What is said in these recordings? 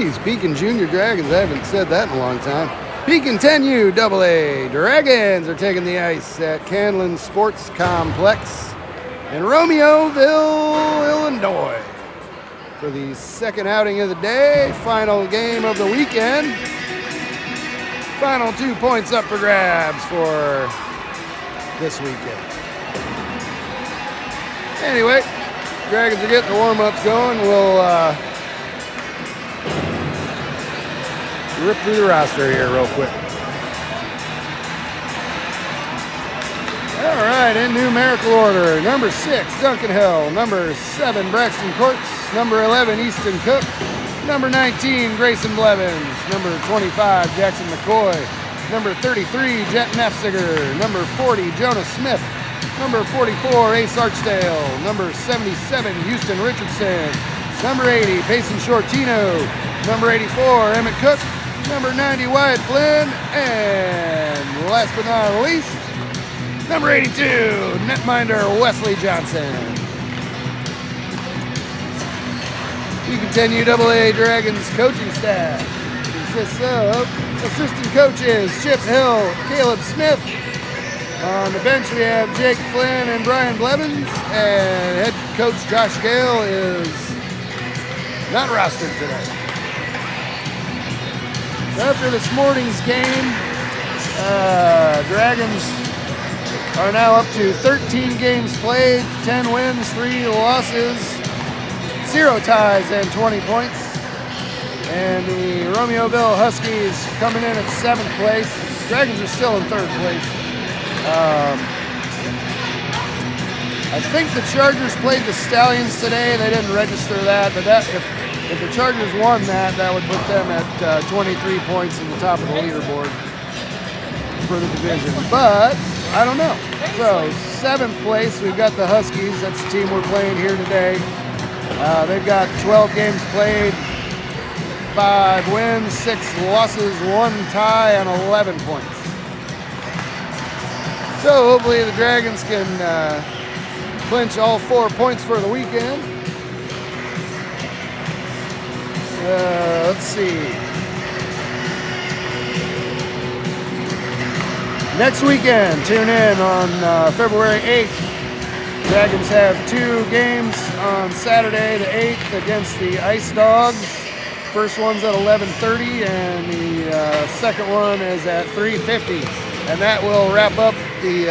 Huskies, Pekin Junior Dragons. I haven't said that in a long time. Pekin 10U AA Dragons are taking the ice at Canlan Sports Complex in Romeoville, Illinois for the second outing of the day, final game of the weekend. Final 2 points up for grabs for this weekend. Anyway, Dragons are getting the warm-ups going. We'll rip through the roster here real quick. All right, in numerical order. Number 6, Duncan Hill. Number 7, Braxton Courts. Number 11, Easton Cook. Number 19, Grayson Blevins. Number 25, Jackson McCoy. Number 33, Jet Nefziger. Number 40, Jonah Smith. Number 44, Ace Archdale. Number 77, Houston Richardson. Number 80, Payson Shortino. Number 84, Emmett Cook. Number 90, Wyatt Flynn. And last but not least, number 82, netminder Wesley Johnson. Pekin 10U AA Dragons coaching staff consists of assistant coaches Chip Hill, Caleb Smith. On the bench we have Jake Flynn and Brian Blevins, and head coach Josh Gale is not rostered today. After this morning's game, Dragons are now up to 13 games played, 10 wins, 3 losses, 0 ties, and 20 points. And the Romeoville Huskies coming in at 7th place. Dragons are still in 3rd place. I think the Chargers played the Stallions today. They didn't register that, but if the Chargers won that would put them at 23 points in the top of the leaderboard for the division. But I don't know. So 7th place, we've got the Huskies. That's the team we're playing here today. They've got 12 games played, 5 wins, 6 losses, 1 tie, and 11 points. So hopefully the Dragons can clinch all 4 points for the weekend. Let's see. Next weekend, tune in on February 8th. Dragons have 2 games on Saturday the 8th against the Ice Dogs. First one's at 11:30, and the second one is at 3:50. And that will wrap up the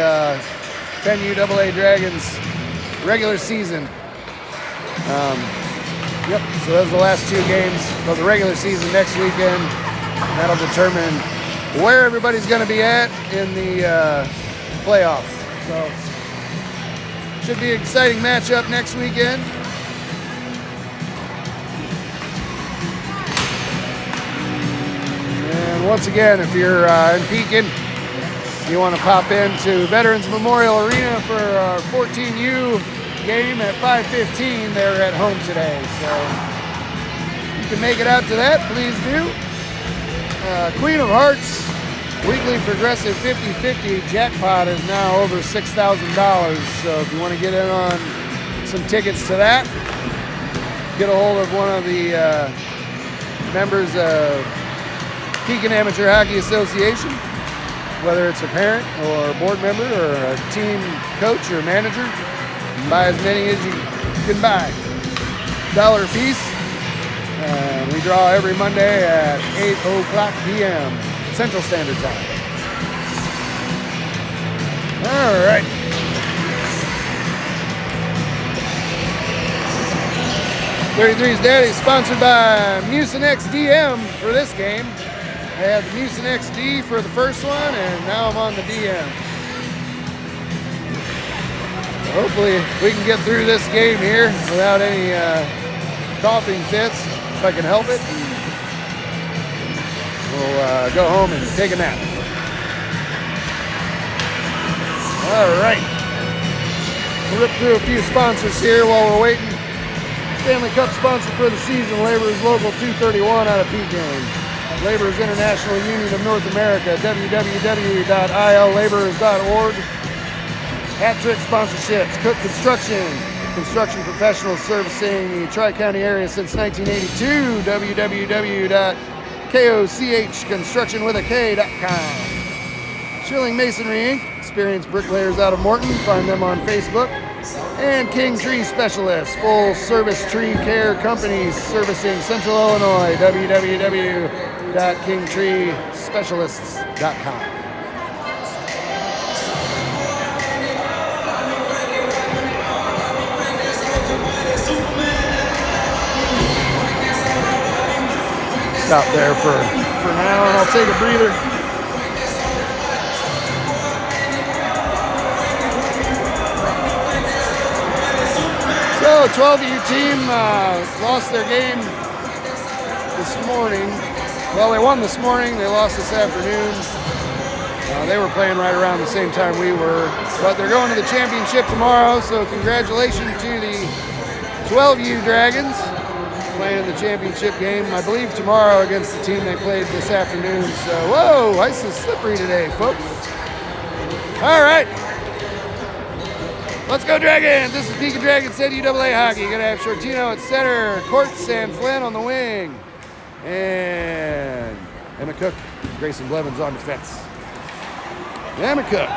10U AA Dragons regular season. Yep, so those are the last 2 games of the regular season next weekend. That'll determine where everybody's going to be at in the playoffs. So, should be an exciting matchup next weekend. And once again, if you're in Pekin, you want to pop into Veterans Memorial Arena for our 14U game at 5:15. They're at home today, so you can make it out to that, please do. Queen of Hearts weekly progressive 50/50 jackpot is now over $6,000. So if you want to get in on some tickets to that, get a hold of one of the members of Pekin Amateur Hockey Association, whether it's a parent or a board member or a team coach or manager. Buy as many as you can buy. $1 a piece. We draw every Monday at 8:00 p.m. Central Standard Time. All right. .33's Daddy is sponsored by Mucinex DM for this game. I had the Mucinex D for the first one, and now I'm on the DM. Hopefully we can get through this game here without any coughing fits, if I can help it. We'll go home and take a nap. All right. We'll rip through a few sponsors here while we're waiting. Stanley Cup sponsor for the season, Laborers Local 231 out of Pekin. Laborers International Union of North America, www.illaborers.org. Hat Trick sponsorships, Cook Construction, Construction professionals servicing the Tri-County area since 1982. www.kochconstructionwithak.com. Schilling Masonry Inc. Experienced bricklayers out of Morton. Find them on Facebook. And King Tree Specialists, full service tree care companies servicing Central Illinois. www.kingtreespecialists.com. Stop there for now, and I'll take a breather. So, 12U team lost their game this morning. Well, they won this morning. They lost this afternoon. They were playing right around the same time we were, but they're going to the championship tomorrow. So, congratulations to the 12U Dragons playing in the championship game. I believe tomorrow against the team they played this afternoon. So, whoa, ice is slippery today, folks. All right. Let's go Dragons! This is Pekin Dragons NIHL hockey. You're gonna have Shortino at center, Courts and Flynn on the wing, and Emma Cook, Grayson Blevins on defense. Emma Cook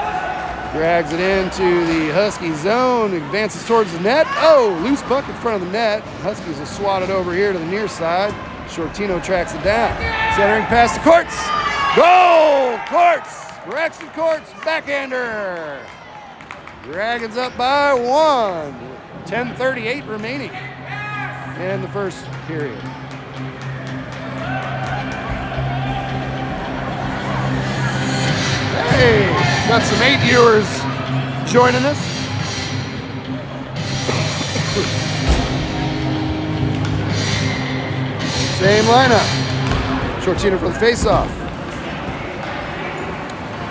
drags it into the Husky zone, advances towards the net. Oh, loose puck in front of the net. Huskies will swat it over here to the near side. Shortino tracks it down. Centering pass to Courts. Goal! Courts! Braxton Courts, backhander. Dragons up by 1. 10:38 remaining in the first period. Hey, got some 8 viewers joining us. Same lineup. Shortino for the faceoff.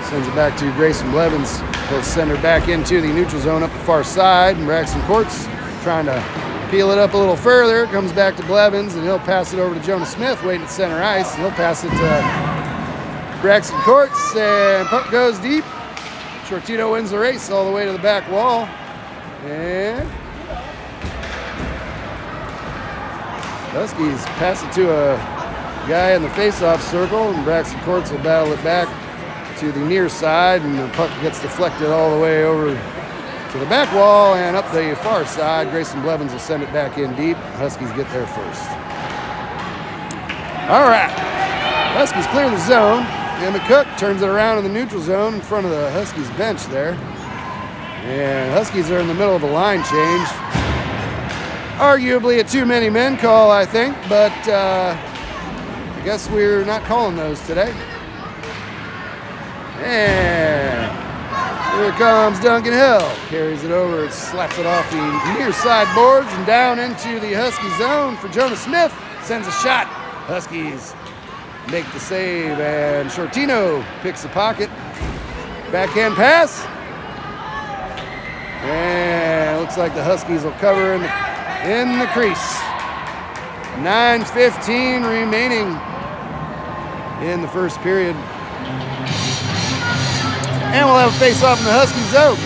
Sends it back to Grayson Blevins. He'll send her back into the neutral zone up the far side. And Braxton Courts trying to peel it up a little further. Comes back to Blevins, and he'll pass it over to Jonah Smith waiting at center ice. And he'll pass it to Braxton Courts, and puck goes deep. Shortino wins the race all the way to the back wall. And Huskies pass it to a guy in the face-off circle, and Braxton Courts will battle it back to the near side, and the puck gets deflected all the way over to the back wall and up the far side. Grayson Blevins will send it back in deep. Huskies get there first. All right, Huskies clear the zone. Emma Cook turns it around in the neutral zone in front of the Huskies bench there. And Huskies are in the middle of a line change. Arguably a too many men call, I think, but I guess we're not calling those today. And here comes Duncan Hill. Carries it over and slaps it off the near side boards and down into the Husky zone for Jonah Smith. Sends a shot. Huskies make the save, and Shortino picks the pocket. Backhand pass. And it looks like the Huskies will cover in the crease. 9:15 remaining in the first period. And we'll have a face-off in the Husky zone.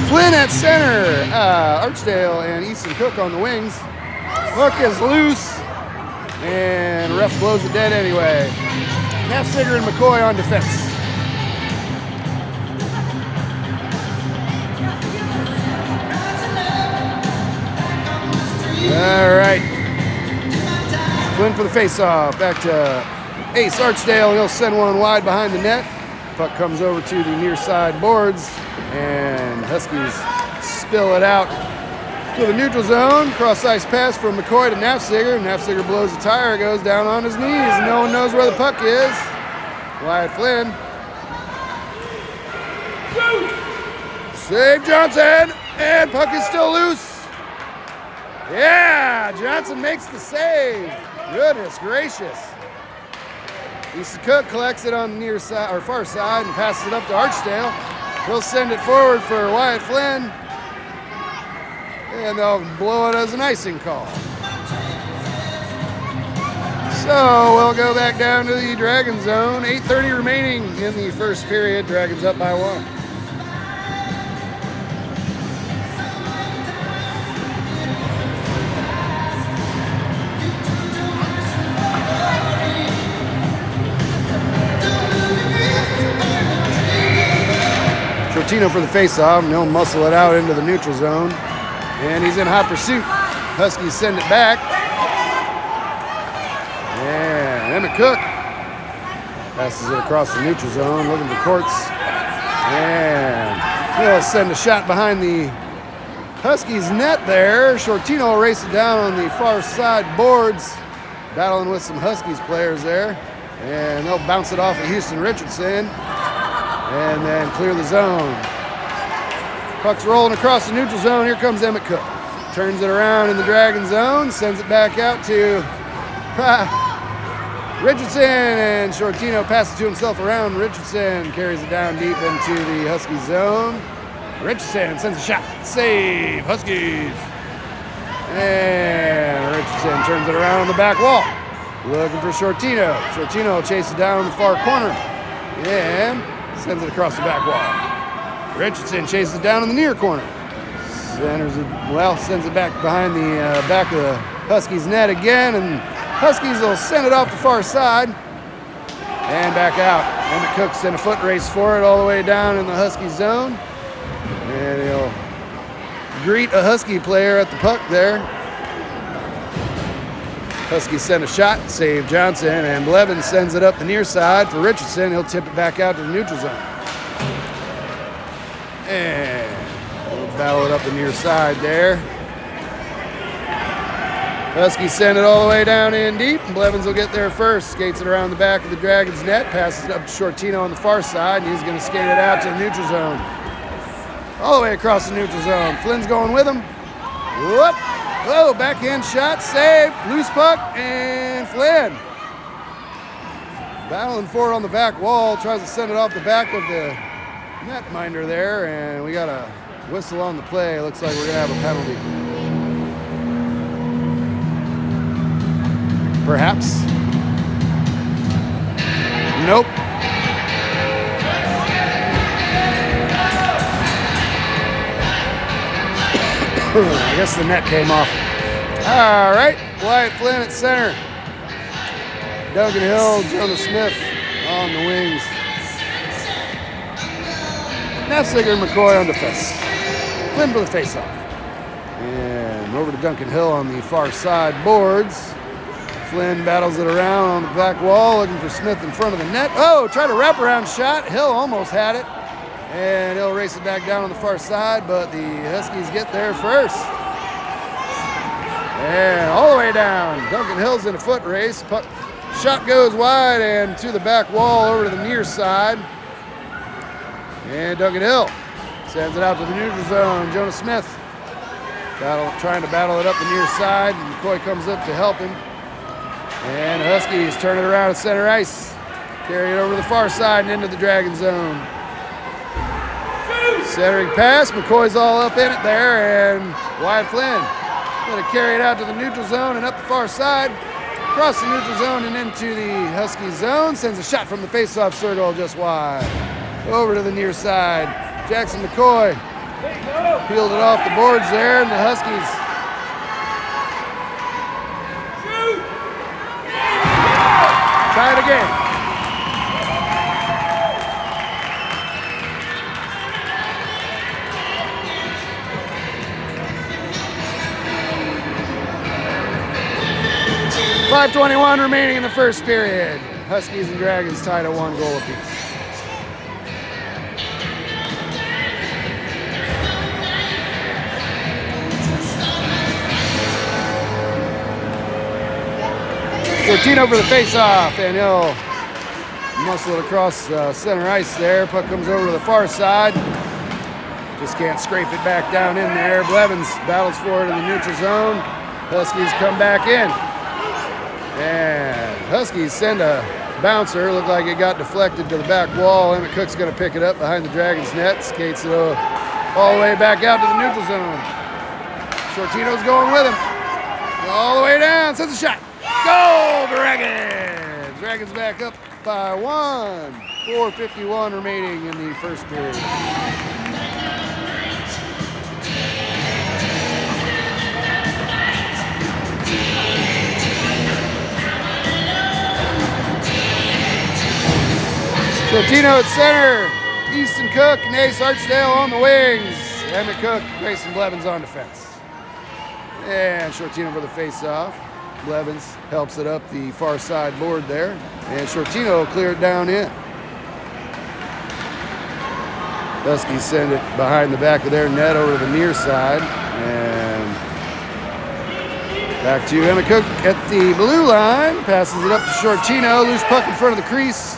Flynn at center. Archdale and Easton Cook on the wings. Hook is loose, and ref blows it dead anyway. Nafziger and McCoy on defense. All right. Flynn for the face-off. Back to Ace Archdale. He'll send one wide behind the net. Puck comes over to the near side boards, and Huskies spill it out to the neutral zone. Cross-ice pass from McCoy to Nafziger. Nafziger blows a tire, goes down on his knees, and no one knows where the puck is. Wyatt Flynn. Save Johnson, and puck is still loose. Yeah, Johnson makes the save. Goodness gracious. Easton Cook collects it on the near side or far side and passes it up to Archdale. He'll send it forward for Wyatt Flynn, and they'll blow it as an icing call. So we'll go back down to the Dragon zone. 8:30 remaining in the first period. Dragons up by 1. Shortino for the face-off, and he'll muscle it out into the neutral zone. And he's in hot pursuit. Huskies send it back. And Emmett Cook passes it across the neutral zone, looking for Courts. And he'll send a shot behind the Huskies net there. Shortino will race it down on the far side boards, battling with some Huskies players there. And they'll bounce it off of Houston Richardson. And then clear the zone. Puck's rolling across the neutral zone. Here comes Emmett Cook. Turns it around in the Dragon zone. Sends it back out to Richardson. And Shortino passes to himself around. Richardson carries it down deep into the Husky zone. Richardson sends a shot. Save, Huskies. And Richardson turns it around on the back wall. Looking for Shortino. Shortino chases down the far corner. And sends it across the back wall. Richardson chases it down in the near corner. Sends it back behind the back of the Huskies net again, and Huskies will send it off the far side and back out. Emmett Cook sent a foot race for it all the way down in the Husky zone, and he'll greet a Husky player at the puck there. Huskies send a shot, save Johnson, and Blevins sends it up the near side for Richardson. He'll tip it back out to the neutral zone. And we'll battle it up the near side there. Huskies send it all the way down in deep, and Blevins will get there first. Skates it around the back of the Dragons net, passes it up to Shortino on the far side, and he's going to skate it out to the neutral zone. All the way across the neutral zone. Flynn's going with him. Whoop! Oh, backhand shot, save, loose puck, and Flynn. Battling for it on the back wall, tries to send it off the back of the netminder there, and we got a whistle on the play. Looks like we're gonna have a penalty. Perhaps. Nope. I guess the net came off. All right, Wyatt Flynn at center. Duncan Hill, Jonah Smith on the wings. Nafziger and McCoy on defense. Flynn for the faceoff. And over to Duncan Hill on the far side boards. Flynn battles it around on the back wall, looking for Smith in front of the net. Oh, tried a wraparound shot. Hill almost had it. And he'll race it back down on the far side, but the Huskies get there first. And all the way down. Duncan Hill's in a foot race. Shot goes wide and to the back wall over to the near side. And Duncan Hill sends it out to the neutral zone. Jonah Smith trying to battle it up the near side. And McCoy comes up to help him. And the Huskies turn it around at center ice. Carry it over to the far side and into the Dragon zone. Centering pass, McCoy's all up in it there, and Wyatt Flynn going to carry it out to the neutral zone and up the far side, across the neutral zone and into the Husky zone. Sends a shot from the faceoff circle just wide. Over to the near side. Jackson McCoy peeled it off the boards there, and the Huskies tie it again. .5:21 remaining in the first period. Huskies and Dragons tied at 1 goal apiece. Shortino for the face-off, and he'll muscle it across center ice there. Puck comes over to the far side. Just can't scrape it back down in there. Blevins battles for it in the neutral zone. Huskies come back in. And Huskies send a bouncer. Looked like it got deflected to the back wall. Emmett Cook's going to pick it up behind the Dragons net. Skates it all the way back out to the neutral zone. Shortino's going with him. All the way down. Sends a shot. Go Dragons! Dragons back up by 1. 4:51 remaining in the first period. Shortino at center. Easton Cook and Ace Archdale on the wings. Emmett Cook, Grayson Blevins on defense. And Shortino for the face-off. Blevins helps it up the far side board there. And Shortino will clear it down in. Huskies send it behind the back of their net over to the near side. And back to Emmett Cook at the blue line. Passes it up to Shortino. Loose puck in front of the crease.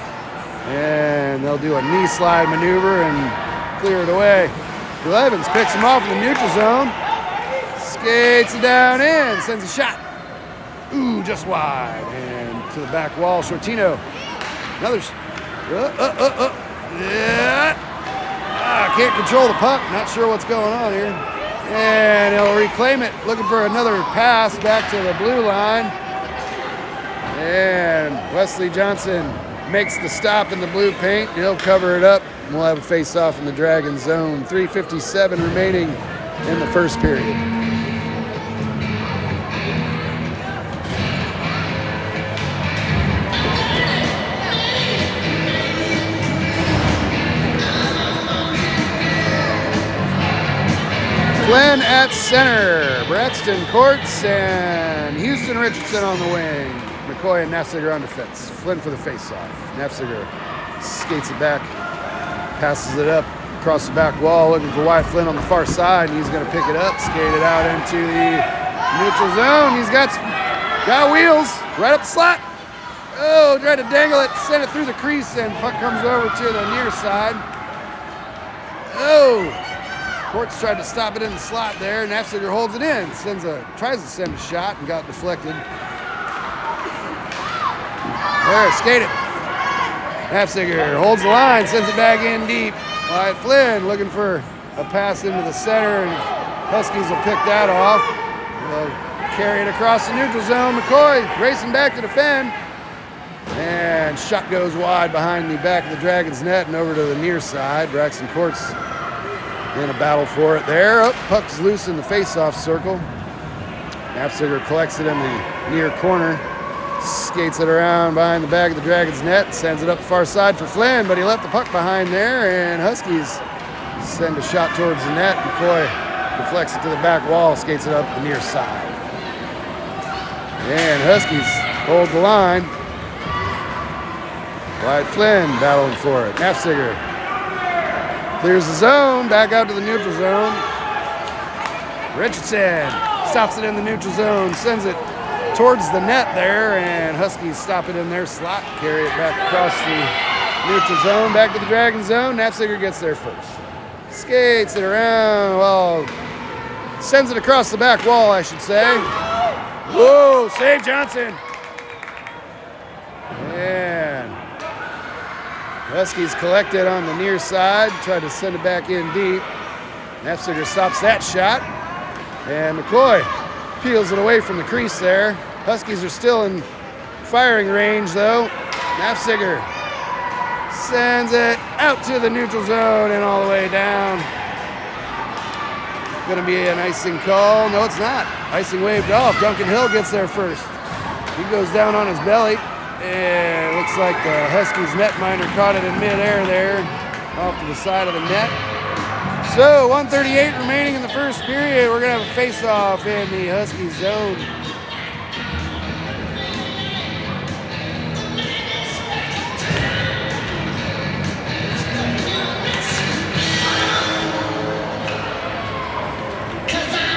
And they'll do a knee slide maneuver and clear it away. Blevins picks him off in the neutral zone. Skates it down in, sends a shot. Ooh, just wide. And to the back wall, Shortino. Another. Yeah. Can't control the puck. Not sure what's going on here. And he'll reclaim it, looking for another pass back to the blue line. And Wesley Johnson makes the stop in the blue paint. He'll cover it up. We'll have a face-off in the Dragon zone. 3:57 remaining in the first period. Flynn at center. Braxton Courts and Houston Richardson on the wing. McCoy and Nafziger on defense. Flynn for the face-off. Nafziger skates it back, passes it up across the back wall, looking for Wyatt Flynn on the far side. He's going to pick it up, skate it out into the neutral zone. He's got wheels right up the slot. Oh, tried to dangle it, send it through the crease, and puck comes over to the near side. Oh, Courts tried to stop it in the slot there. Nafziger holds it in, tries to send a shot and got deflected. There, skate it. Nafziger holds the line, sends it back in deep. Wyatt Flynn looking for a pass into the center, and Huskies will pick that off. They'll carry it across the neutral zone. McCoy racing back to defend. And shot goes wide behind the back of the Dragons net and over to the near side. Braxton Courts in a battle for it there. Oh, puck's loose in the face-off circle. Nafziger collects it in the near corner. Skates it around behind the back of the Dragons net, sends it up the far side for Flynn, but he left the puck behind there, and Huskies send a shot towards the net. McCoy deflects it to the back wall, skates it up the near side. And Huskies hold the line. Wyatt Flynn battling for it. Nafziger clears the zone, back out to the neutral zone. Richardson stops it in the neutral zone, sends it towards the net there, and Huskies stop it in their slot, carry it back across the neutral zone, back to the Dragon zone. Nafziger gets there first. Skates it around, sends it across the back wall, I should say. Whoa, save Johnson. And Huskies collect it on the near side, try to send it back in deep. Nafziger stops that shot, and McCoy peels it away from the crease there. Huskies are still in firing range though. Nafziger sends it out to the neutral zone and all the way down. Gonna be an icing call. No, it's not. Icing waved off. Duncan Hill gets there first. He goes down on his belly. And it looks like the Huskies netminder caught it in midair there off to the side of the net. So 1:38 remaining in the first period. We're going to have a face-off in the Huskies zone.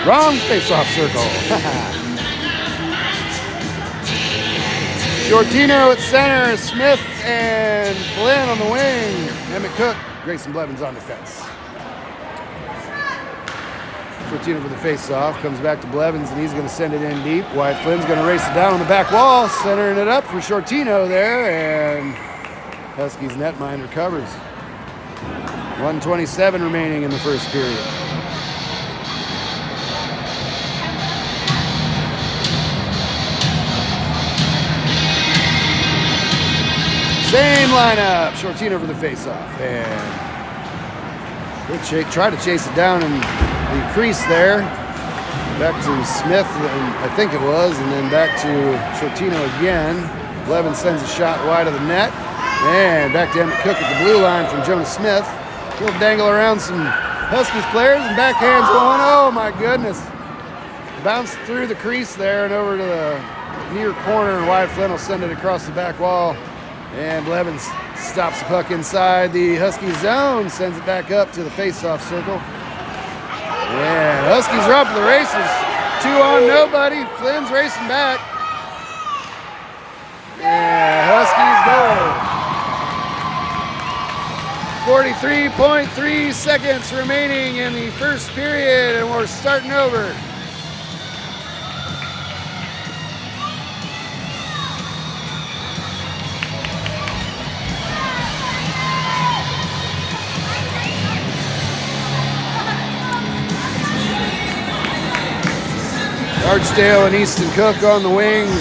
Wrong face-off circle. Shortino at center, Smith and Flynn on the wing. Emmett Cook, Grayson Blevins on defense. Shortino for the face-off, comes back to Blevins, and he's going to send it in deep. Wyatt Flynn's going to race it down on the back wall, centering it up for Shortino there, and Huskies netminder covers. 1:27 remaining in the first period. Same lineup. Shortino for the faceoff. And try to chase it down in the crease there. Back to Smith, I think it was, and then back to Shortino again. Blevins sends a shot wide of the net. And back to Emmett Cook at the blue line from Jonah Smith. He'll dangle around some Huskies players and backhands one. Oh my goodness. Bounced through the crease there and over to the near corner, and Wyatt Flynn will send it across the back wall. And Blevins stops the puck inside the Husky zone, sends it back up to the face-off circle. And Huskies are up to the races. 2 on nobody. Flynn's racing back. And Huskies go. 43.3 seconds remaining in the first period, and we're starting over. Archdale and Easton Cook on the wings.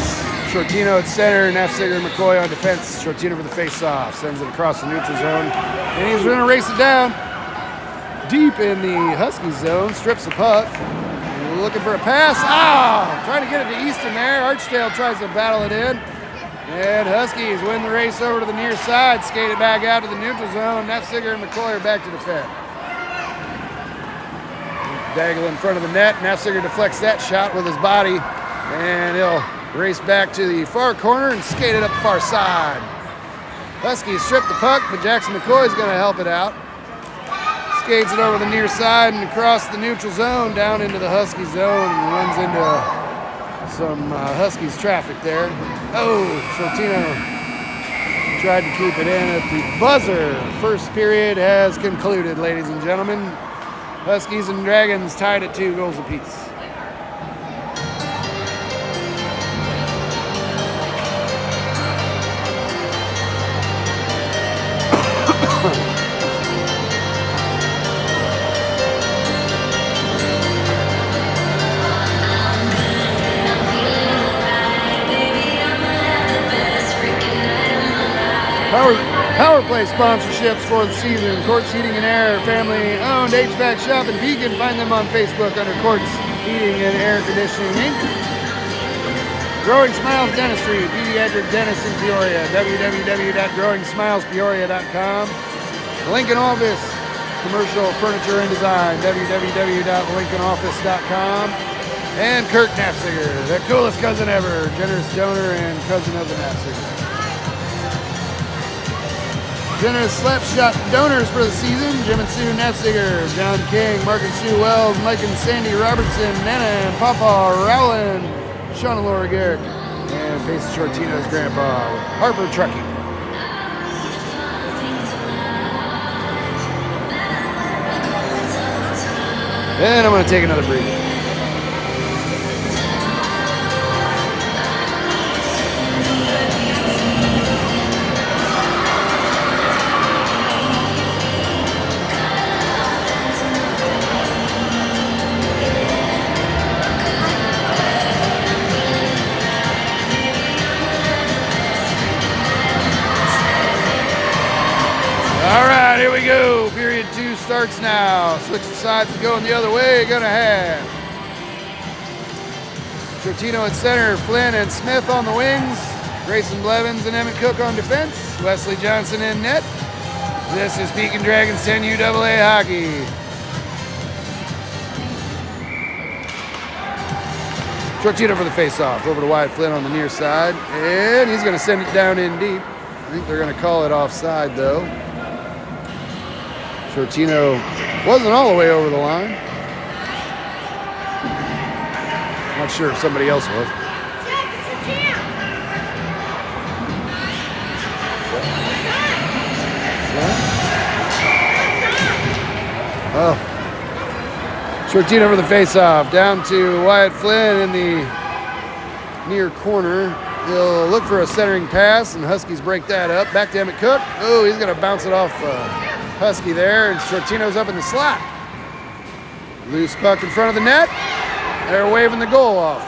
Shortino at center, Nafziger and McCoy on defense. Shortino for the face-off, sends it across the neutral zone. And he's going to race it down deep in the Husky zone, strips the puck. Looking for a pass. Trying to get it to Easton there. Archdale tries to battle it in. And Huskies win the race over to the near side, skate it back out to the neutral zone. Nafziger and McCoy are back to defend. Daigle in front of the net. Nafziger deflects that shot with his body, and he'll race back to the far corner and skate it up the far side. Huskies strip the puck, but Jackson McCoy is going to help it out. Skates it over the near side and across the neutral zone down into the Husky zone and runs into some Huskies traffic there. Shortino tried to keep it in at the buzzer. First period has concluded, ladies and gentlemen. Huskies and Dragons tied at 2 goals apiece. Power Play sponsorships for the season. Quartz Heating and Air, family-owned HVAC shop in Pekin. Find them on Facebook under Quartz Heating and Air Conditioning Inc. Growing Smiles Dentistry, pediatric dentist in Peoria. www.growing-smilespeoria.com. Lincoln Office, commercial furniture and design. www.lincolnoffice.com. And Kurt Nafziger, the coolest cousin ever, generous donor and cousin of the Nafziger. Generous slapshot donors for the season: Jim and Sue Nafziger, John King, Mark and Sue Wells, Mike and Sandy Robertson, Nana and Papa Rowland, Sean and Laura Garrick, and Pace Shortino's grandpa, Harper Trucking. And I'm going to take another breather. Here we go. Period 2 starts now. Switch the sides and going the other way. Gonna have Shortino at center, Flynn and Smith on the wings, Grayson Blevins and Emmett Cook on defense, Wesley Johnson in net. This is Pekin Dragons 10 UAA hockey. Shortino for the face-off. Over to Wyatt Flynn on the near side, and he's gonna send it down in deep. I think they're gonna call it offside though. Shortino wasn't all the way over the line. Not sure if somebody else was. Shortino for the face-off. Down to Wyatt Flynn in the near corner. He'll look for a centering pass, and Huskies break that up. Back to Emmett Cook. He's going to bounce it off Husky there, and Shortino's up in the slot. Loose puck in front of the net. They're waving the goal off.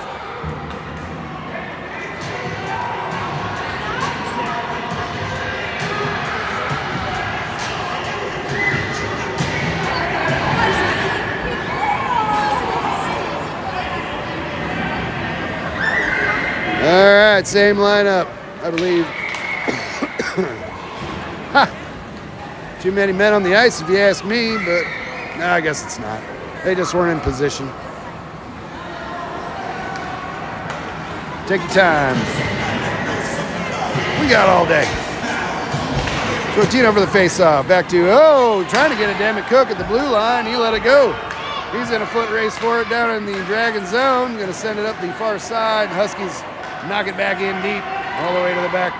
right, same lineup, I believe. Ha! Too many men on the ice if you ask me, but no, I guess it's not. They just weren't in position. Take your time. We got all day. Shortino over the face-off. Back to, trying to get a Emmett Cook at the blue line. He let it go. He's in a foot race for it down in the Dragon zone. Going to send it up the far side. Huskies knock it back in deep, all the way to the back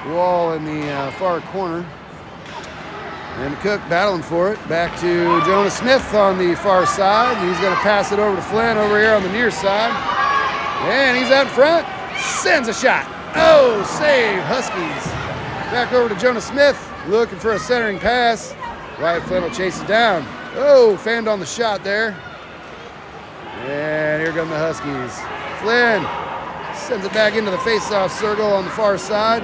wall in the far corner. And Cook battling for it. Back to Jonah Smith on the far side. He's going to pass it over to Flynn over here on the near side. And he's out front. Sends a shot. Oh, save, Huskies. Back over to Jonah Smith, looking for a centering pass. Wyatt Flynn will chase it down. Oh, fanned on the shot there. And here come the Huskies. Flynn sends it back into the face-off circle on the far side.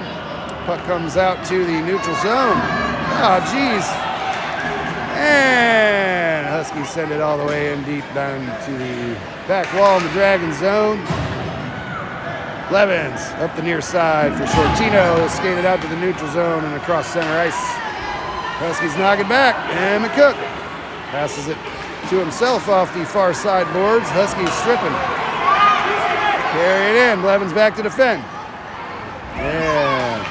Puck comes out to the neutral zone. Oh, geez. And Huskies send it all the way in deep down to the back wall in the Dragon zone. Levens up the near side for Shortino. Skated out to the neutral zone and across center ice. Huskies knock it back. And McCook passes it to himself off the far side boards. Huskies stripping. Carry it in. Levens back to defend. Yeah.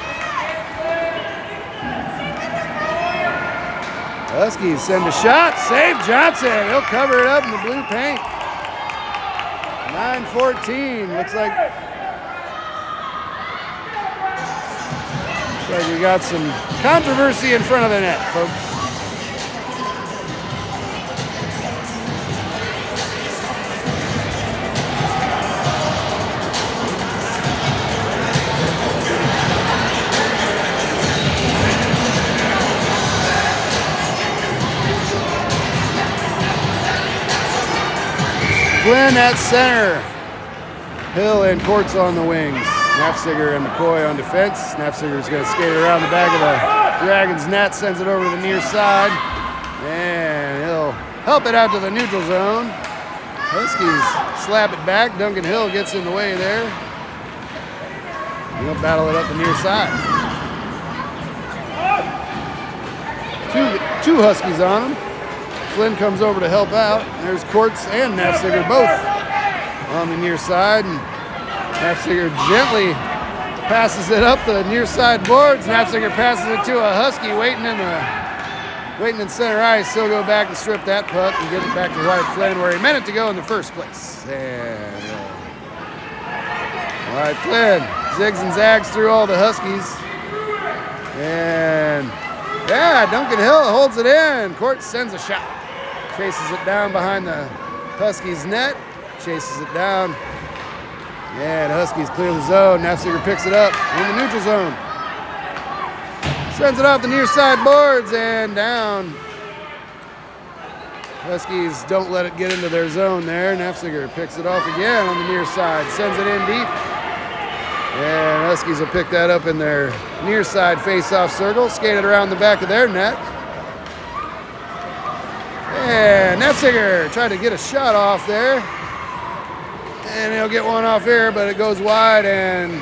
Huskies send a shot. Save Johnson. He'll cover it up in the blue paint. 9-14. Looks like we got some controversy in front of the net, folks. Flynn at center. Hill and Courts on the wings. Knapziger and McCoy on defense. Knapziger's going to skate around the back of the Dragons net, sends it over to the near side, and he'll help it out to the neutral zone. Huskies slap it back. Duncan Hill gets in the way there. He'll battle it up the near side. Two Huskies on him. Flynn comes over to help out. There's Courts and Knapziger both on the near side. And Knapziger gently passes it up the near side boards. Knapziger passes it to a Husky waiting in center ice. He'll go back and strip that puck and get it back to Wyatt Flynn where he meant it to go in the first place. And Wyatt Flynn zigs and zags through all the Huskies. And Duncan Hill holds it in. Court sends a shot. Chases it down behind the Huskies net. Chases it down. Yeah, the Huskies clear the zone. Knapziger picks it up in the neutral zone. Sends it off the near side boards and down. Huskies don't let it get into their zone there. Knapziger picks it off again on the near side. Sends it in deep. And Huskies will pick that up in their near side face-off circle. Skated around the back of their net. And Knapziger tried to get a shot off there. And he'll get one off here, but it goes wide, and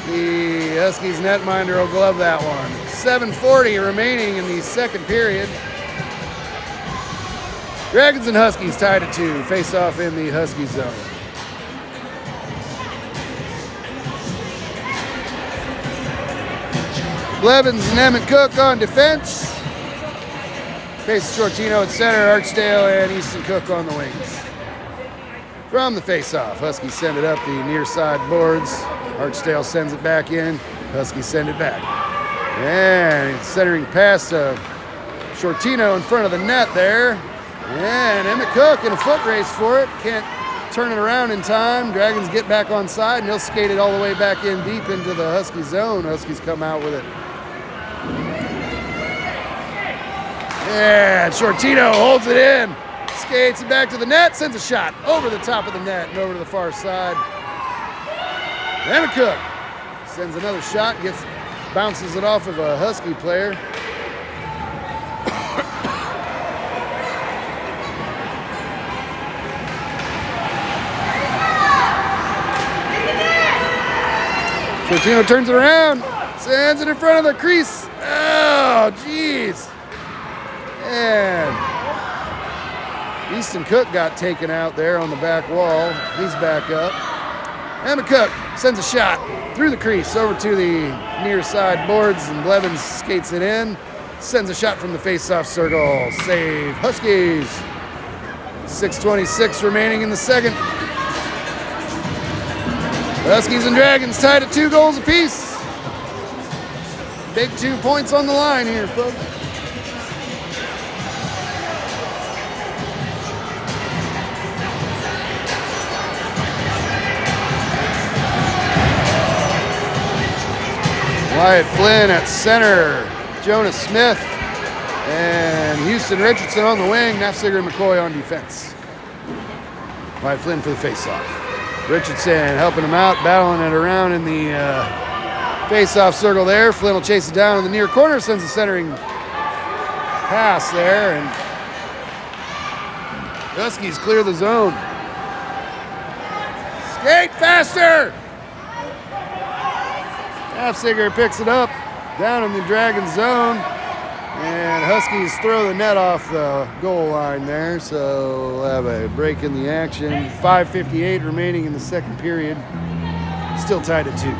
the Huskies netminder will glove that one. 7:40 remaining in the second period. Dragons and Huskies tied at 2. Face off in the Husky zone. Blevins and Emmett Cook on defense. Face Shortino at center, Archdale and Easton Cook on the wings. From the face-off, Huskies send it up the near side boards. Archdale sends it back in. Huskies send it back. And centering pass to Shortino in front of the net there. And Emmett Cook in a foot race for it. Can't turn it around in time. Dragons get back on side, and he'll skate it all the way back in deep into the Husky zone. Huskies come out with it. Yeah, Shortino holds it in. Skates it back to the net, sends a shot over the top of the net and over to the far side. Emmett Cook sends another shot, bounces it off of a Husky player. Shortino turns it around, sends it in front of the crease. Oh, jeez. And Easton Cook got taken out there on the back wall. He's back up. Emmett Cook sends a shot through the crease over to the near side boards, and Blevins skates it in. Sends a shot from the face-off circle. Save Huskies. 6:26 remaining in the second. The Huskies and Dragons tied at 2 goals apiece. Big 2 points on the line here, folks. Wyatt Flynn at center. Jonas Smith and Houston Richardson on the wing. Nafziger and McCoy on defense. Wyatt Flynn for the faceoff. Richardson helping him out, battling it around in the face-off circle there. Flynn will chase it down in the near corner, sends a centering pass there, and Huskies clear the zone. Skate faster! Nafziger picks it up down in the Dragon zone, and Huskies throw the net off the goal line there, so we'll have a break in the action. 5:58 remaining in the second period. Still tied at 2.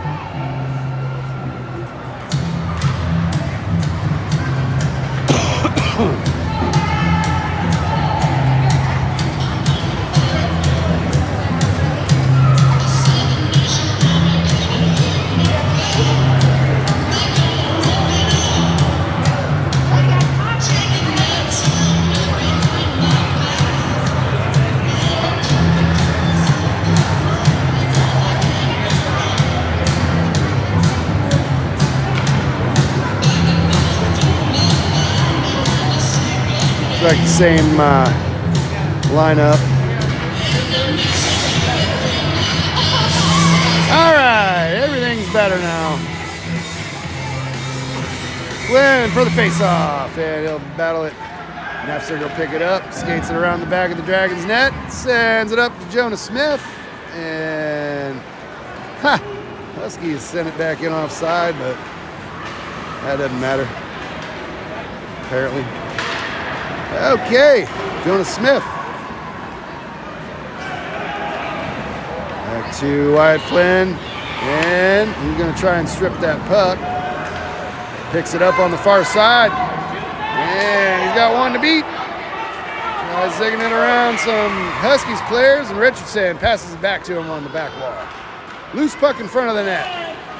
Like the same lineup. All right, everything's better now. Flynn for the face-off, and he'll battle it. Nafziger will pick it up, skates it around the back of the Dragons net, sends it up to Jonas Smith, and Huskies send it back in offside, but that doesn't matter, apparently. Okay, Jonas Smith. Back to Wyatt Flynn, and he's going to try and strip that puck. Picks it up on the far side, and he's got one to beat. Tries zigging it around some Huskies players, and Richardson passes it back to him on the back wall. Loose puck in front of the net,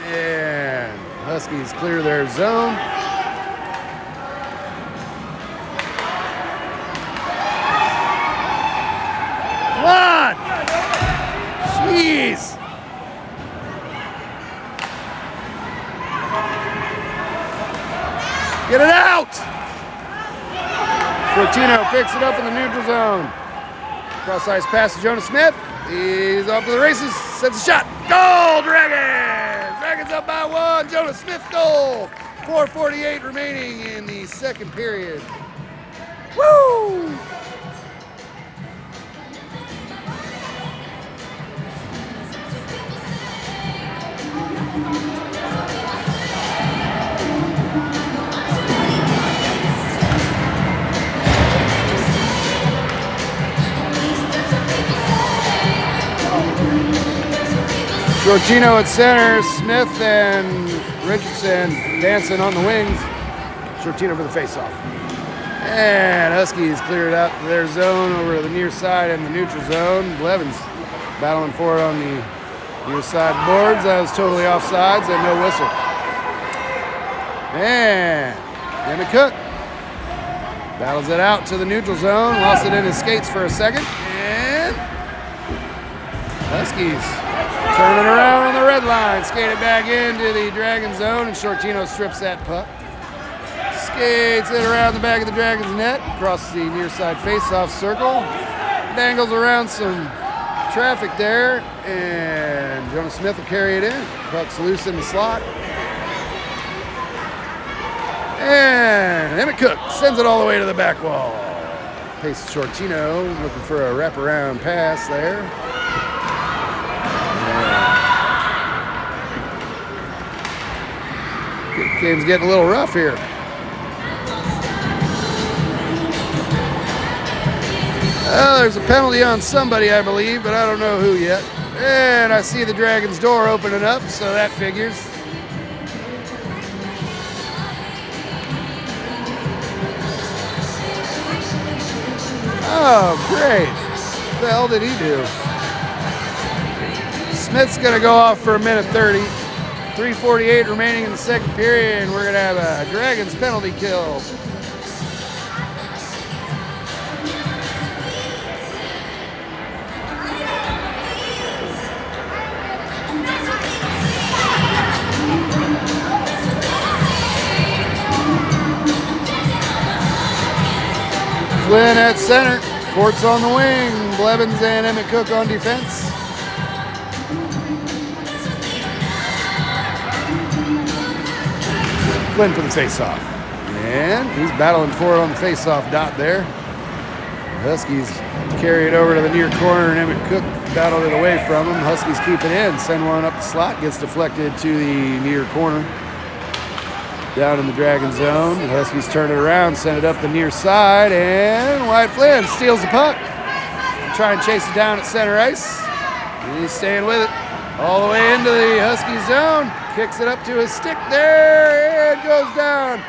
and Huskies clear their zone. Come on! Jeez! Get it out! Fortino picks it up in the neutral zone. Cross-ice pass to Jonas Smith. He's off to the races. Sends a shot. Goal, Dragons! Dragons up by 1. Jonas Smith goal. 4:48 remaining in the second period. Woo! Shortino at center, Smith and Richardson dancing on the wings. Shortino for the faceoff. And Huskies cleared out their zone over to the near side and the neutral zone. Blevins battling for it on the near side boards. That was totally offsides and no whistle. And Emmett Cook battles it out to the neutral zone. Lost it in his skates for a second. And Huskies turn it around on the red line. Skate it back into the Dragon zone, and Shortino strips that puck. Skates it around the back of the Dragon's net, across the near side face-off circle. Dangles around some traffic there, and Jonas Smith will carry it in. Puck's loose in the slot. And Emmett Cook sends it all the way to the back wall. Pace Shortino looking for a wraparound pass there. Game's getting a little rough here. Well, there's a penalty on somebody, I believe, but I don't know who yet. And I see the Dragons' door opening up, so that figures. Oh, great. What the hell did he do? Smith's going to go off for 1:30. 3:48 remaining in the second period, and we're going to have a Dragons penalty kill. Flynn at center, Courts on the wing, Blevins and Emmett Cook on defense. Flynn for the face-off. And he's battling for it on the face-off dot there. The Huskies carry it over to the near corner, and Emmett Cook battled it away from him. Huskies keep it in, send one up the slot, gets deflected to the near corner. Down in the Dragon zone, the Huskies turn it around, send it up the near side, and Wyatt Flynn steals the puck. Try and chase it down at center ice. And he's staying with it all the way into the Husky zone. Kicks it up to his stick there, and goes down.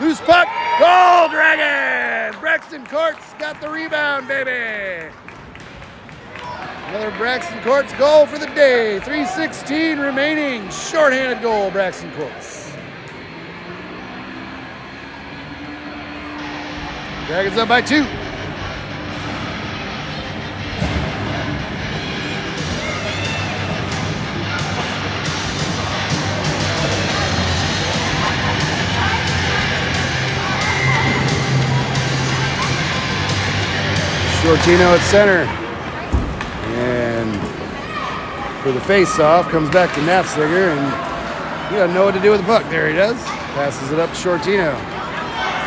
Loose puck, goal, Dragons! Braxton Courts got the rebound, baby. Another Braxton Courts goal for the day. 3:16 remaining, shorthanded goal, Braxton Courts. Dragons up by 2. Shortino at center, and for the face-off, comes back to Nafziger, and he doesn't know what to do with the puck. There he does. Passes it up to Shortino.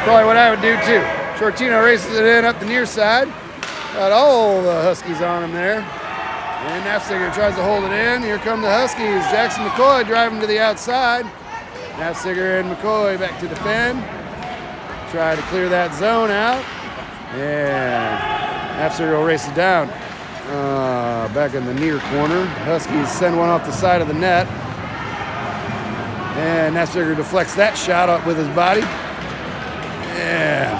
Probably what I would do too. Shortino races it in up the near side. Got all the Huskies on him there. And Nafziger tries to hold it in. Here come the Huskies. Jackson McCoy driving to the outside. Nafziger and McCoy back to defend. Try to clear that zone out. And Nafziger will race it down. Back in the near corner. Huskies send one off the side of the net. And Nafziger deflects that shot up with his body. And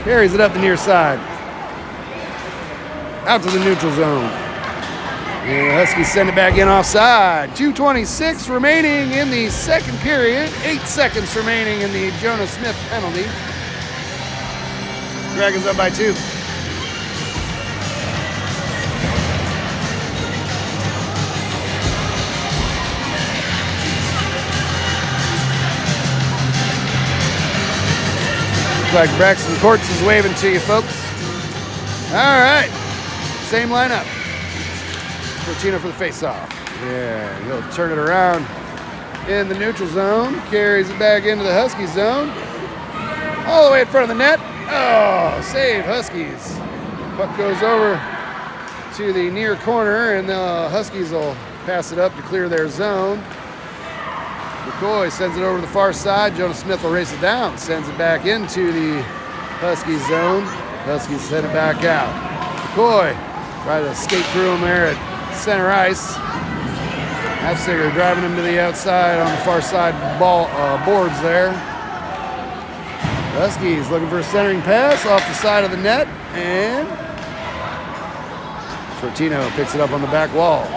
carries it up the near side. Out to the neutral zone. And the Huskies send it back in offside. 2:26 remaining in the second period. 8 seconds remaining in the Jonah Smith penalty. Dragons up by 2. Looks like Braxton Courts is waving to you, folks. All right, same lineup. Fortino for the face-off. Yeah, he'll turn it around in the neutral zone. Carries it back into the Husky zone. All the way in front of the net. Oh, save Huskies. Puck goes over to the near corner, and the Huskies will pass it up to clear their zone. McCoy sends it over to the far side. Jonah Smith will race it down. Sends it back into the Huskies zone. Huskies send it back out. McCoy tries to skate through him there at center ice. Nafziger driving him to the outside on the far side boards there. Huskies looking for a centering pass off the side of the net, and Shortino picks it up on the back wall.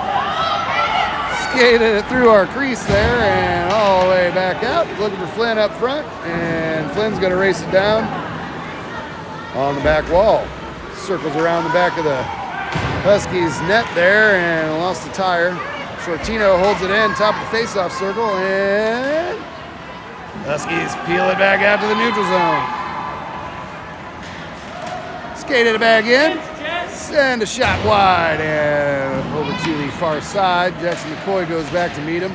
Skated it through our crease there and all the way back out. Looking for Flynn up front, and Flynn's going to race it down on the back wall. Circles around the back of the Huskies net there and lost the tire. Shortino holds it in, top of the face-off circle, and Huskies peel it back out to the neutral zone. Skated it back in. Send a shot wide and over to the far side. Jackson McCoy goes back to meet him.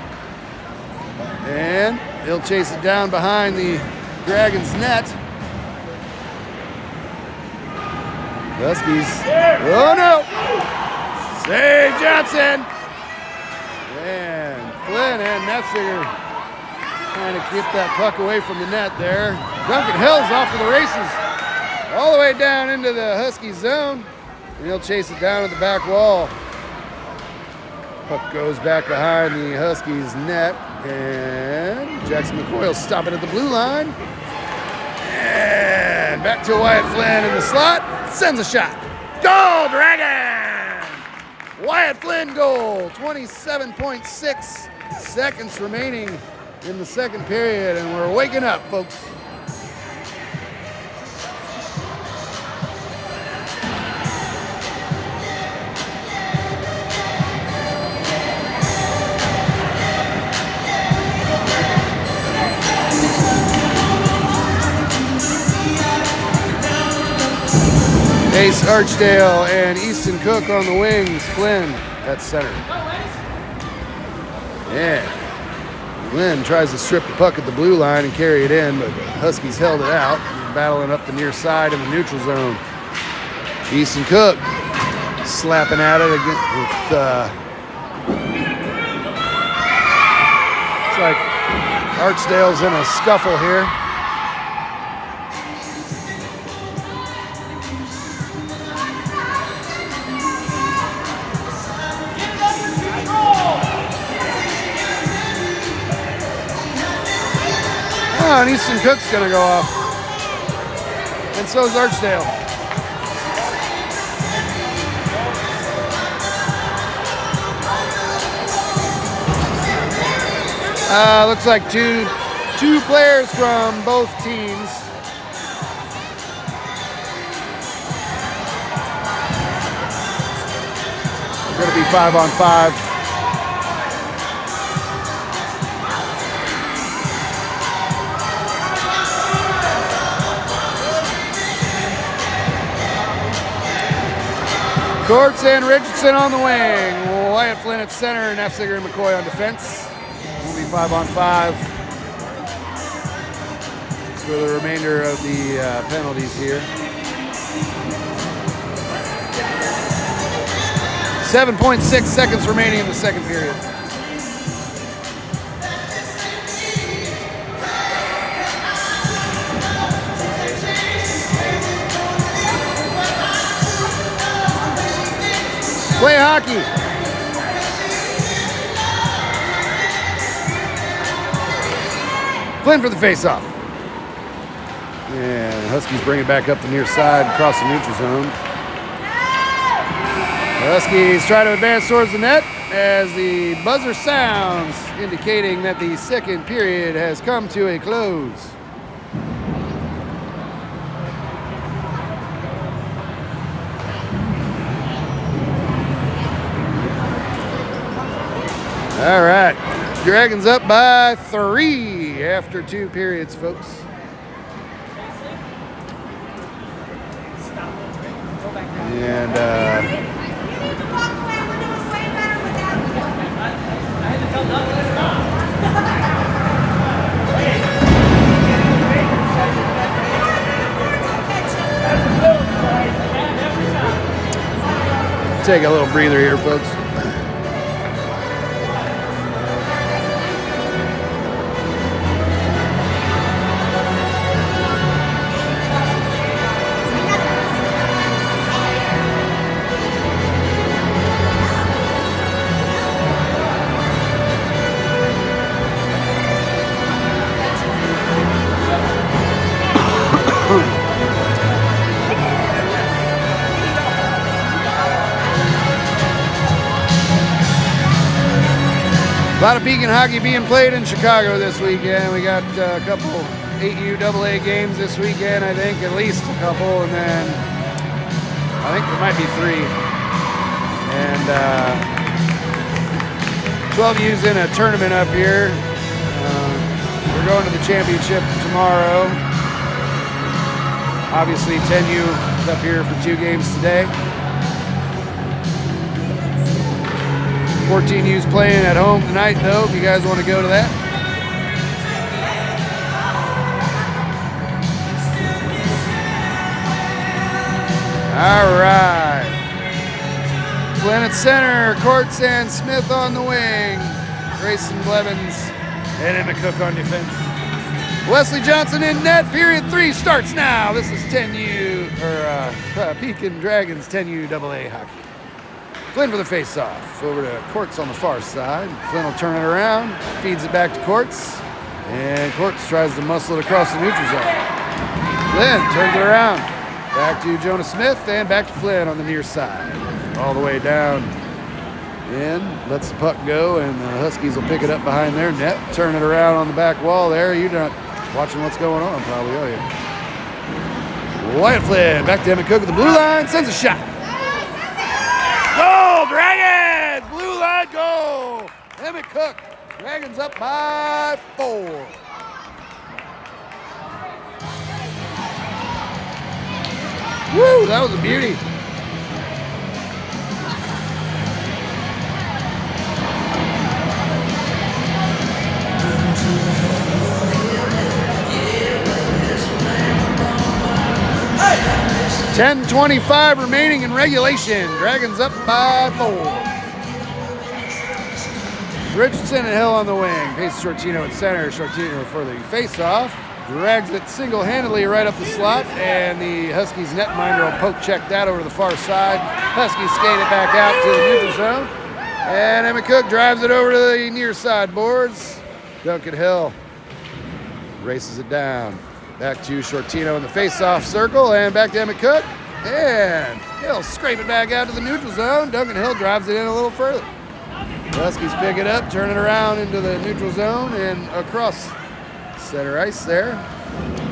And he'll chase it down behind the Dragons net. Huskies. Oh no! Save Johnson! And Flynn and Nafziger Trying to get that puck away from the net there. Duncan Hill's off to the races. All the way down into the Husky zone. And he'll chase it down at the back wall. Puck goes back behind the Huskies net. And Jackson McCoy will stop it at the blue line. And back to Wyatt Flynn in the slot. Sends a shot. Goal, Dragon! Wyatt Flynn goal. 27.6 seconds remaining in the second period. And we're waking up, folks. Ace Archdale and Easton Cook on the wings. Flynn at center. Yeah. Flynn tries to strip the puck at the blue line and carry it in, but the Huskies held it out. Battling up the near side in the neutral zone. Easton Cook slapping at it again with looks like Archdale's in a scuffle here. Oh, and Easton Cook's gonna go off. And so is Archdale. Looks like two players from both teams. Gonna be 5-on-5. Courts and Richardson on the wing. Wyatt Flynn at center and Nefziger and McCoy on defense. Will be 5-on-5 for the remainder of the penalties here. 7.6 seconds remaining in the second period. Play hockey. Flynn for the face-off. And the Huskies bring it back up the near side across the neutral zone. The Huskies try to advance towards the net as the buzzer sounds, indicating that the second period has come to a close. All right, Dragons up by 3 after 2 periods, folks. And take a little breather here, folks. A lot of Pekin hockey being played in Chicago this weekend. We got a couple 8U AA games this weekend, I think, at least a couple, and then I think there might be 3. And 12U's in a tournament up here. We're going to the championship tomorrow. Obviously, 10U is up here for 2 games today. 14U's playing at home tonight, though, if you guys want to go to that. All right. Flynn at center, Courts and Smith on the wing. Grayson Blevins And Emmett Cook on defense. Wesley Johnson in net. Period 3 starts now. This is 10U, or Pekin Dragons 10U AA hockey. Flynn for the face-off. Over to Courts on the far side. Flynn will turn it around. Feeds it back to Courts. And Courts tries to muscle it across the neutral zone. Flynn turns it around. Back to Jonah Smith and back to Flynn on the near side. All the way down in. Lets the puck go, and the Huskies will pick it up behind their net. Turn it around on the back wall there. You're not watching what's going on, probably, are you? Wyatt Flynn back to Emmett Cook at the blue line. Sends a shot. Goal, Dragons! Blue line goal. Emmett Cook. Dragons up by 4. Woo, that was a beauty. Hey. 10:25 remaining in regulation. Dragons up by 4. Richardson and Hill on the wing. Paces Shortino at center. Shortino for the face-off. Drags it single-handedly right up the slot, and the Huskies netminder will poke check that over to the far side. Huskies skate it back out to the neutral zone. And Emmett Cook drives it over to the near side boards. Duncan Hill races it down. Back to Shortino in the face-off circle, and back to Emmett Cook. And he'll scrape it back out to the neutral zone. Duncan Hill drives it in a little further. The Huskies pick it up, turn it around into the neutral zone, and across center ice there.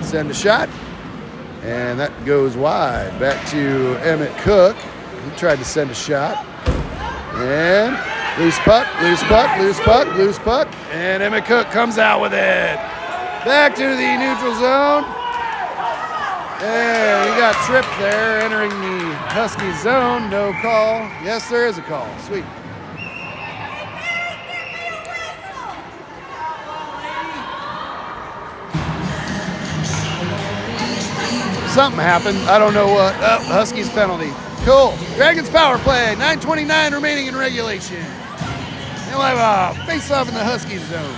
Send a shot, and that goes wide. Back to Emmett Cook. He tried to send a shot. And loose puck, loose puck, loose puck, loose puck. And Emmett Cook comes out with it. Back to the neutral zone. And he got tripped there, entering the Huskies zone. No call. Yes, there is a call. Sweet. Something happened. I don't know what. Oh, Huskies penalty. Cool. Dragons power play. 9:29 remaining in regulation. And we'll have a face-off in the Huskies zone.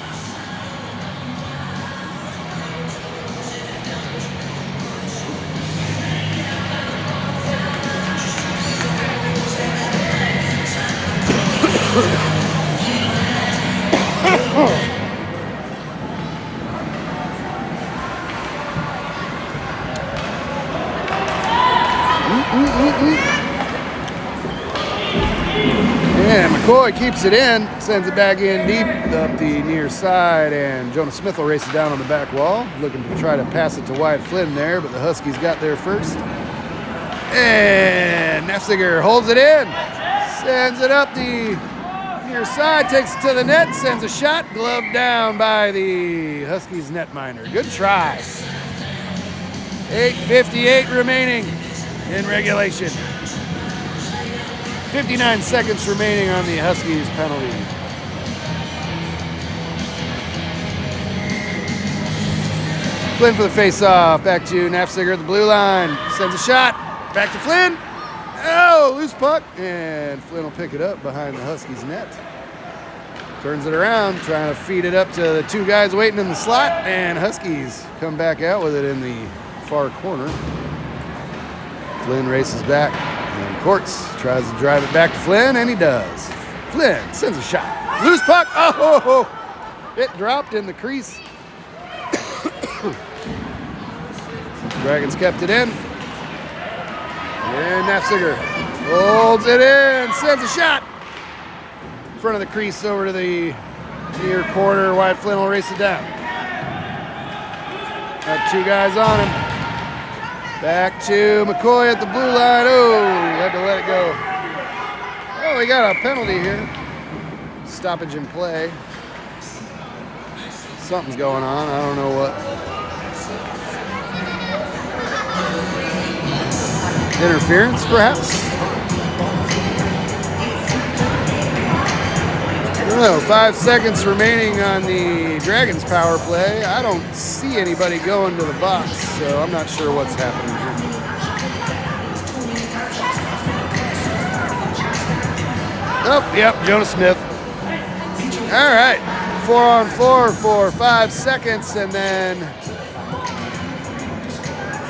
And McCoy keeps it in, sends it back in deep up the near side, and Jonah Smith will race it down on the back wall, looking to try to pass it to Wyatt Flynn there, but the Huskies got there first. And Nefziger holds it in, sends it up the near side, takes it to the net, sends a shot, gloved down by the Huskies netminder. Good try. 8:58 remaining in regulation. 59 seconds remaining on the Huskies penalty. Flynn for the face-off. Back to Nafziger at the blue line. Sends a shot. Back to Flynn. Oh, loose puck. And Flynn will pick it up behind the Huskies net. Turns it around, trying to feed it up to the two guys waiting in the slot. And Huskies come back out with it in the far corner. Flynn races back. And Courts tries to drive it back to Flynn, and he does. Flynn sends a shot. Loose puck. Oh, it dropped in the crease. Dragons kept it in. And Nafziger holds it in, sends a shot. In front of the crease over to the near corner. Wyatt Flynn will race it down. Got two guys on him. Back to McCoy at the blue line. Oh, he had to let it go. Oh, we got a penalty here. Stoppage in play. Something's going on. I don't know what. Interference, perhaps? I don't know. 5 seconds remaining on the Dragons power play. I don't see anybody going to the box, so I'm not sure what's happening here. Oh, yep, Jonah Smith. All right. 4-on-4 for 5 seconds, and then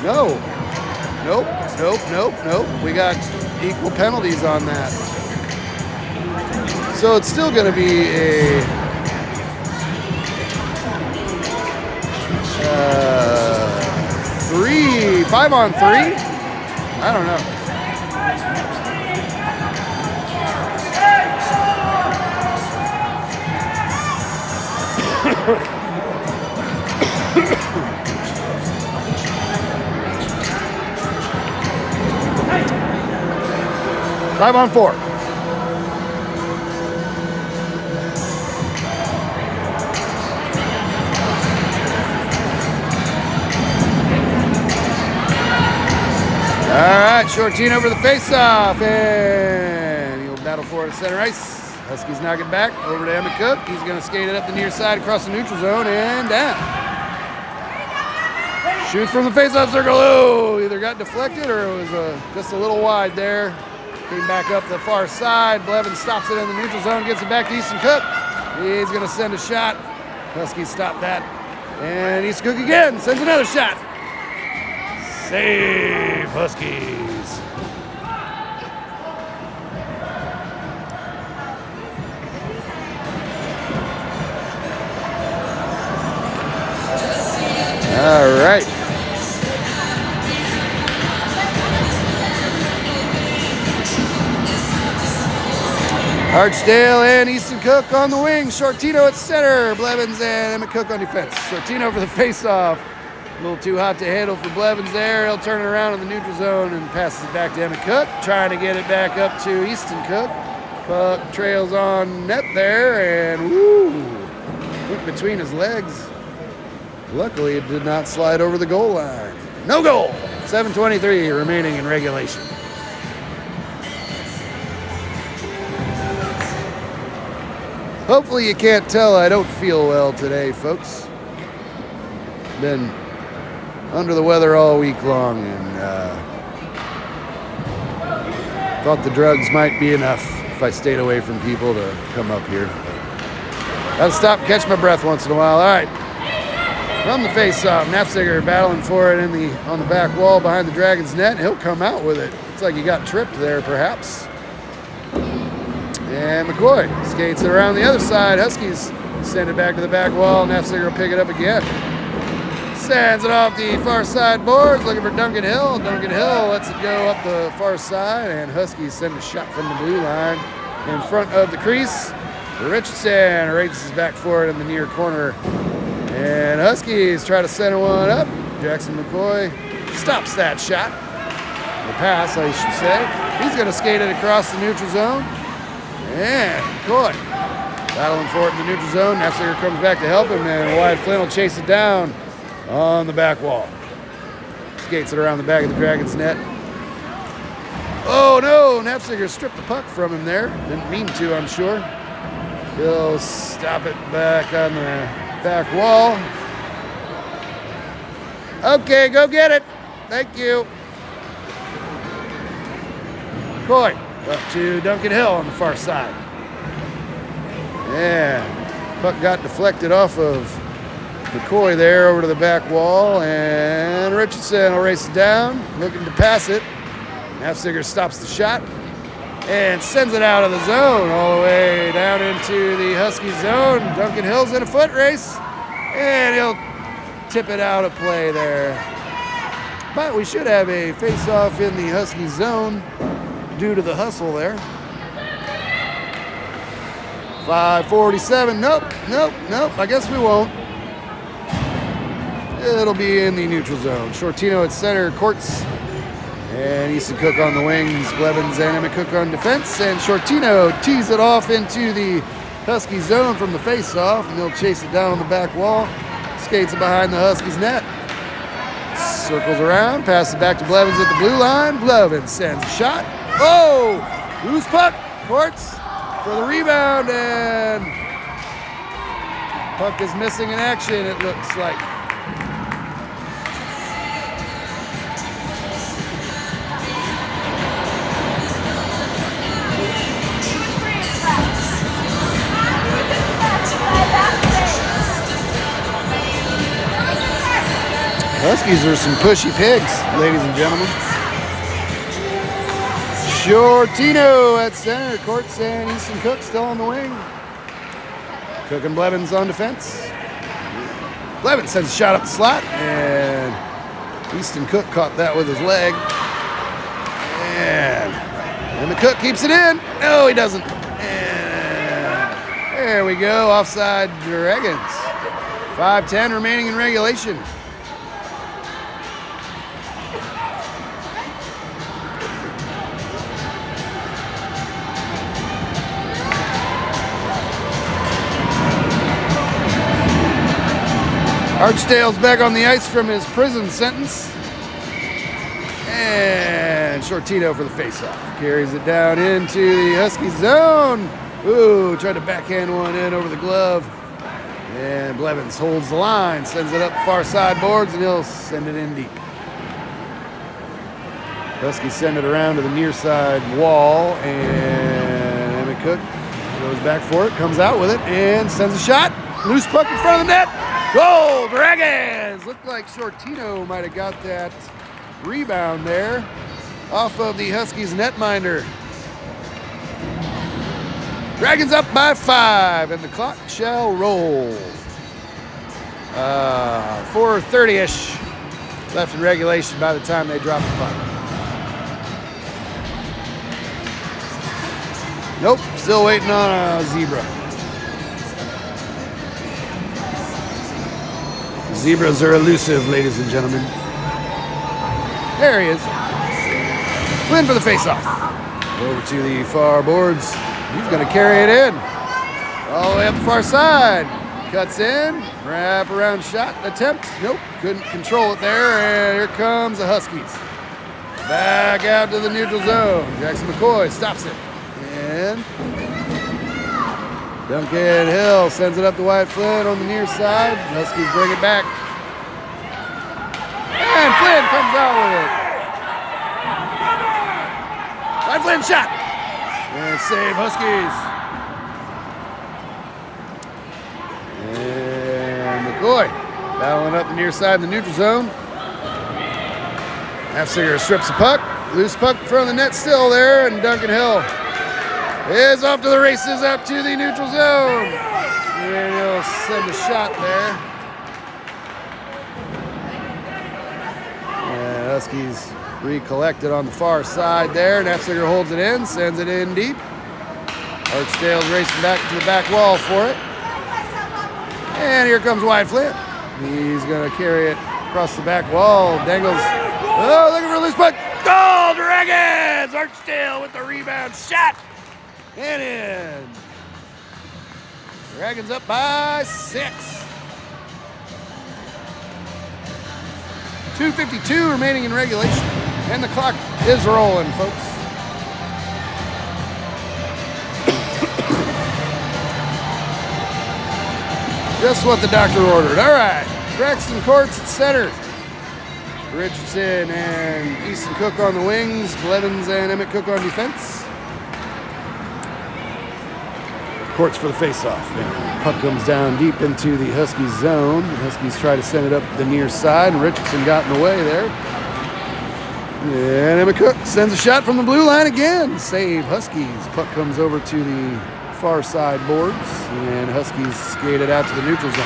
nope. We got equal penalties on that. So it's still going to be a 5-on-3? I don't know. Five on four. All right, Shortino over the face-off, and he'll battle for it at center ice. Huskies knock it back over to Emmett Cook. He's going to skate it up the near side across the neutral zone and down. Shoots from the face-off circle. Oh, either got deflected or it was just a little wide there. Came back up the far side. Blevins stops it in the neutral zone, gets it back to Easton Cook. He's going to send a shot. Huskies stop that. And Easton Cook again sends another shot. Save, Huskies. All right. Archdale and Easton Cook on the wing. Shortino at center. Blevins and Emmett Cook on defense. Shortino for the face-off. A little too hot to handle for Blevins there. He'll turn it around in the neutral zone and passes it back to Emmett Cook. Trying to get it back up to Easton Cook. Puck trails on net there and woo! Went between his legs. Luckily, it did not slide over the goal line. No goal! 7:23 remaining in regulation. Hopefully you can't tell I don't feel well today, folks. Been under the weather all week long and thought the drugs might be enough if I stayed away from people to come up here. Gotta stop and catch my breath once in a while. All right. From the face-off, Nafziger battling for it on the back wall behind the Dragons net. He'll come out with it. Looks like he got tripped there, perhaps. And McCoy skates it around the other side. Huskies send it back to the back wall. Nafziger will pick it up again. Sends it off the far side boards, looking for Duncan Hill. Duncan Hill lets it go up the far side, and Huskies send a shot from the blue line in front of the crease. Richardson races back for it in the near corner. And Huskies try to center one up. Jackson McCoy stops that shot. The pass, I should say. He's going to skate it across the neutral zone. And McCoy battling for it in the neutral zone. Nafziger comes back to help him, and Wyatt Flynn will chase it down on the back wall. Skates it around the back of the Dragons net. Oh no, Nafziger stripped the puck from him there. Didn't mean to, I'm sure. He'll stop it back on the back wall. Okay, go get it. Thank you. McCoy up to Duncan Hill on the far side. And puck got deflected off of McCoy there over to the back wall, and Richardson will race it down, looking to pass it. Nafziger stops the shot and sends it out of the zone all the way down into the Husky zone. Duncan Hill's in a foot race, and he'll tip it out of play there. But we should have a face-off in the Husky zone due to the hustle there. 5:47, nope. I guess we won't. It'll be in the neutral zone. Shortino at center courts. And Easton Cook on the wings. Blevins and Emmett Cook on defense. And Shortino tees it off into the Husky zone from the face-off. And they'll chase it down on the back wall. Skates it behind the Huskies net. Circles around. Passes it back to Blevins at the blue line. Blevins sends a shot. Oh! Loose puck. Courts for the rebound. And puck is missing in action, it looks like. Huskies are some pushy pigs, ladies and gentlemen. Shortino at center. Courts and Easton Cook still on the wing. Cook and Blevins on defense. Blevins sends a shot up the slot, and Easton Cook caught that with his leg. And the Cook keeps it in. No, he doesn't. And there we go. Offside Dragons. 5:10 remaining in regulation. Archdale's back on the ice from his prison sentence. And Shortino for the faceoff. Carries it down into the Husky zone. Ooh, tried to backhand one in over the glove. And Blevins holds the line, sends it up the far side boards, and he'll send it in deep. Huskies send it around to the near side wall, and Emmett Cook goes back for it, comes out with it, and sends a shot. Loose puck in front of the net. Goal, Dragons! Looked like Shortino might have got that rebound there off of the Huskies netminder. Dragons up by 5, and the clock shall roll. 4:30-ish left in regulation by the time they drop the puck. Nope, still waiting on a zebra. Zebras are elusive, ladies and gentlemen. There he is. Flynn for the faceoff. Over to the far boards. He's going to carry it in. All the way up the far side. Cuts in. Wrap around shot attempt. Nope. Couldn't control it there. And here comes the Huskies. Back out to the neutral zone. Jackson McCoy stops it. And Duncan Hill sends it up to Wyatt Flynn on the near side. Huskies bring it back. And Flynn comes out with it. Wyatt Flynn shot. And save Huskies. And McCoy battling up the near side in the neutral zone. Halfsinger strips the puck. Loose puck in front of the net still there. And Duncan Hill is off to the races up to the neutral zone. And he'll send a shot there. And Huskies recollected on the far side there. Nafziger holds it in, sends it in deep. Archdale's racing back to the back wall for it. And here comes Wyatt Flynn. He's going to carry it across the back wall. Dangles. Oh, looking for a loose puck. Goal, Dragons! Archdale with the rebound shot. And in. Dragons up by 6. 2:52 remaining in regulation. And the clock is rolling, folks. Just what the doctor ordered. All right. Braxton Courts at center. Richardson and Easton Cook on the wings. Blevins and Emmett Cook on defense. Courts for the faceoff. Puck comes down deep into the Huskies zone. The Huskies try to send it up the near side, and Richardson got in the way there. And Emmett Cook sends a shot from the blue line again. Save Huskies. Puck comes over to the far side boards, and Huskies skate it out to the neutral zone.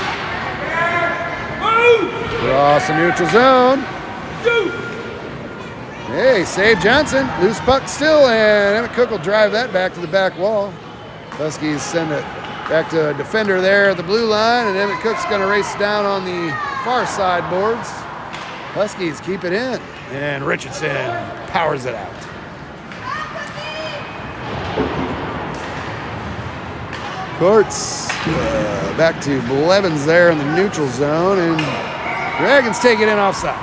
Cross the neutral zone. Hey, save Johnson. Loose puck still, and Emmett Cook will drive that back to the back wall. Huskies send it back to a defender there at the blue line, and Emmett Cook's going to race down on the far side boards. Huskies keep it in, and Richardson powers it out. Courts back to Blevins there in the neutral zone, and Dragons take it in offside.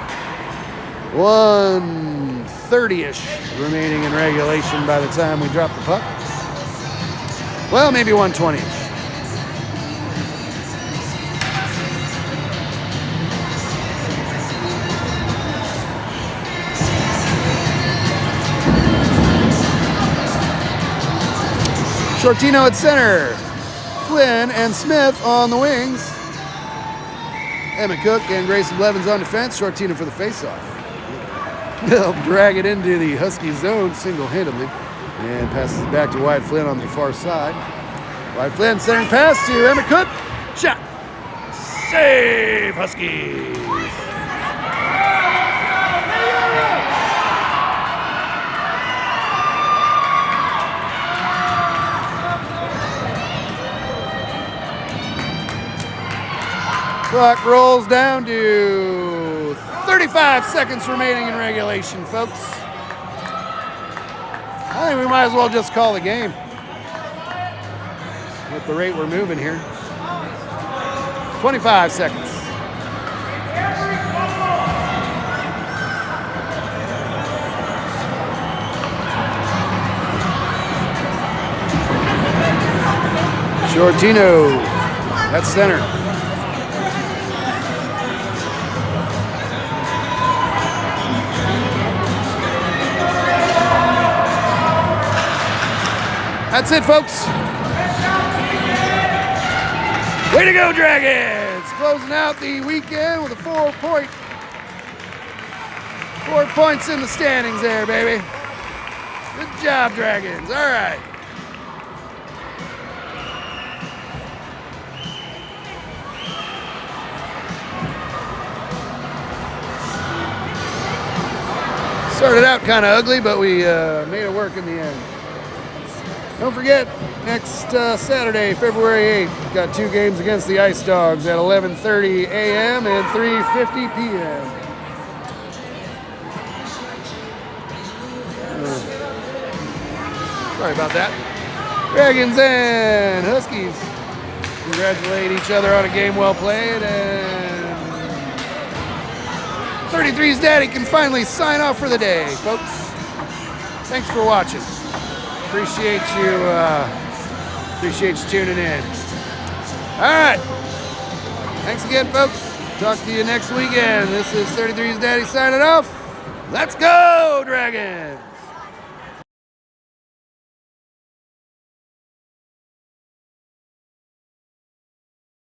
1:30-ish remaining in regulation by the time we drop the puck. Well, maybe 1:20-ish. Shortino at center. Flynn and Smith on the wings. Emmett Cook and Grayson Blevins on defense. Shortino for the faceoff. They'll drag it into the Husky zone single-handedly. And passes it back to Wyatt Flynn on the far side. Wyatt Flynn centering pass to Emmett Cook. Shot. Save, Huskies. Clock rolls down to 35 seconds remaining in regulation, folks. I think we might as well just call the game with the rate we're moving here. 25 seconds. Shortino, that's center. That's it, folks. Way to go, Dragons! Closing out the weekend with a 4 points in the standings there, baby. Good job, Dragons. All right. Started out kind of ugly, but we made it work in the end. Don't forget, next Saturday, February 8th, got 2 games against the Ice Dogs at 11:30 a.m. and 3:50 p.m. Sorry about that. Dragons and Huskies congratulate each other on a game well played, and 33's daddy can finally sign off for the day, folks. Thanks for watching. Appreciate you tuning in. All right. Thanks again, folks. Talk to you next weekend. This is 33's Daddy signing off. Let's go, Dragons!